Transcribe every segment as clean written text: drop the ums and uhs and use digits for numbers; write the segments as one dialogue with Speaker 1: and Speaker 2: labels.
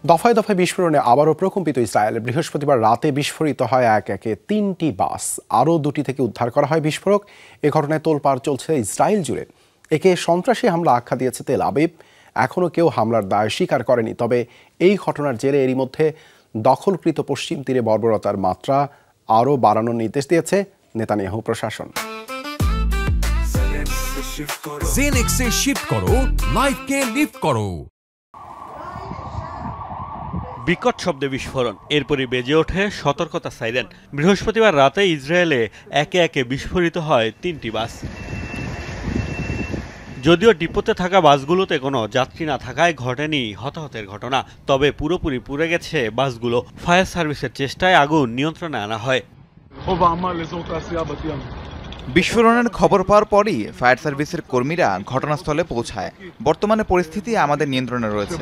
Speaker 1: দফায় দফায় বিস্ফোরণে আবারও প্রকম্পিত ইসরায়েল। বৃহস্পতিবার রাতে বিস্ফোরিত হয় একে 3টি বাস, আরও 2টি থেকে উদ্ধার করা হয় বিস্ফোরক। এ ঘটনায় তোলপাড় চলছে ইসরায়েল জুড়ে। একে সন্ত্রাসী হামলা আখ্যা দিয়েছে তেল আবিব। এখনও কেউ হামলার দায় স্বীকার করেনি। তবে এই ঘটনার জেরে এরই মধ্যে দখলকৃত পশ্চিম তীরে বর্বরতার মাত্রা আরও বাড়ানোর নির্দেশ দিয়েছে নেতানিয়াহু প্রশাসন।
Speaker 2: জেনেক্সে শিফট করো, লাইফকে লিফট করো।
Speaker 3: বিকট শব্দে বিস্ফোরণ, এরপরই বেজে ওঠে সতর্কতা সাইরেন। বৃহস্পতিবার রাতে ইসরায়েলে একে একে বিস্ফোরিত হয় 3টি বাস। যদিও ডিপোতে থাকা বাসগুলোতে কোনো যাত্রী না থাকায় ঘটেনি হতাহতের ঘটনা, তবে পুরোপুরি পুড়ে গেছে বাসগুলো। ফায়ার সার্ভিসের চেষ্টায় আগুন নিয়ন্ত্রণে আনা হয়।
Speaker 4: বিস্ফোরণের খবর পাওয়ার পরই ফায়ার সার্ভিসের কর্মীরা ঘটনাস্থলে পৌঁছায়। বর্তমানে পরিস্থিতি আমাদের নিয়ন্ত্রণে রয়েছে।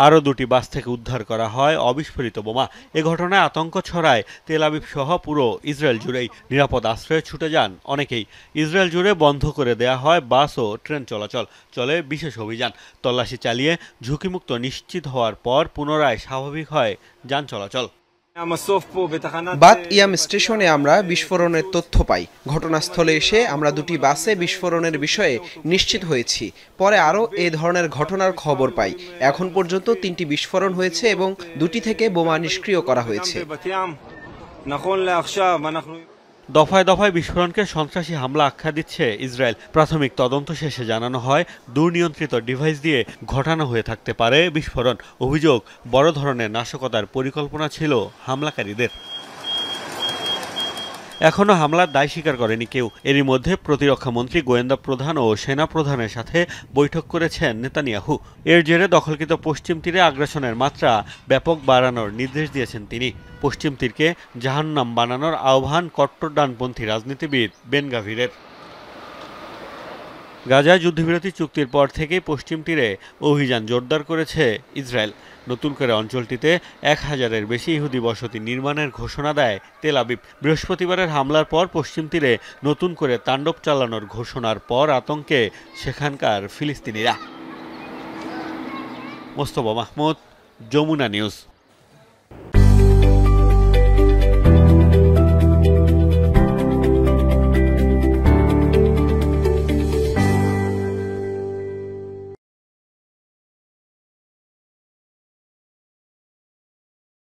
Speaker 3: আরও 2টি বাস থেকে উদ্ধার করা হয় অবিস্ফোরিত বোমা। এ ঘটনায় আতঙ্ক ছড়ায় তেল আবিব সহ পুরো ইসরায়েল জুড়েই। নিরাপদ আশ্রয়ে ছুটে যান অনেকেই। ইসরায়েল জুড়ে বন্ধ করে দেয়া হয় বাস ও ট্রেন চলাচল। চলে বিশেষ অভিযান। তল্লাশি চালিয়ে ঝুঁকিমুক্ত নিশ্চিত হওয়ার পর পুনরায় স্বাভাবিক হয় যান চলাচল।
Speaker 5: বাত ইয়াম স্টেশনে আমরা বিস্ফোরণের তথ্য পাই। ঘটনাস্থলে এসে আমরা 2টি বাসে বিস্ফোরণের বিষয়ে নিশ্চিত হয়েছি। পরে আরও এ ধরনের ঘটনার খবর পাই। এখন পর্যন্ত 3টি বিস্ফোরণ হয়েছে এবং 2টি থেকে বোমা নিষ্ক্রিয় করা হয়েছে।
Speaker 3: দফায় দফায় বিস্ফোরণকে সন্ত্রাসী হামলা আখ্যা দিচ্ছে ইসরায়েল। প্রাথমিক তদন্ত শেষে জানানো হয় দুর্নিয়ন্ত্রিত ডিভাইস দিয়ে ঘটানো হয়ে থাকতে পারে বিস্ফোরণ। অভিযোগ, বড় ধরনের নাশকতার পরিকল্পনা ছিল হামলাকারীদের। এখনও হামলার দায় স্বীকার করেনি কেউ। এরই মধ্যে প্রতিরক্ষা মন্ত্রী, গোয়েন্দা প্রধান ও সেনা প্রধানের সাথে বৈঠক করেছেন নেতানিয়াহু। এর জেরে দখলকৃত পশ্চিম তীরে আগ্রাসনের মাত্রা ব্যাপক বাড়ানোর নির্দেশ দিয়েছেন তিনি। পশ্চিম তীরকে জাহান্নাম বানানোর আহ্বান কট্টর ডানপন্থী রাজনীতিবিদ বেন গাভিরের। গাজায় যুদ্ধবিরতি চুক্তির পর থেকেই পশ্চিম তীরে অভিযান জোরদার করেছে ইসরায়েল। নতুন করে অঞ্চলটিতে 1000-এর বেশি ইহুদি বসতি নির্মাণের ঘোষণা দেয় তেল আবিব। বৃহস্পতিবারের হামলার পর পশ্চিম তীরে নতুন করে তাণ্ডব চালানোর ঘোষণার পর আতঙ্কে সেখানকার ফিলিস্তিনিরা। মোস্তফা মাহমুদ, যমুনা নিউজ।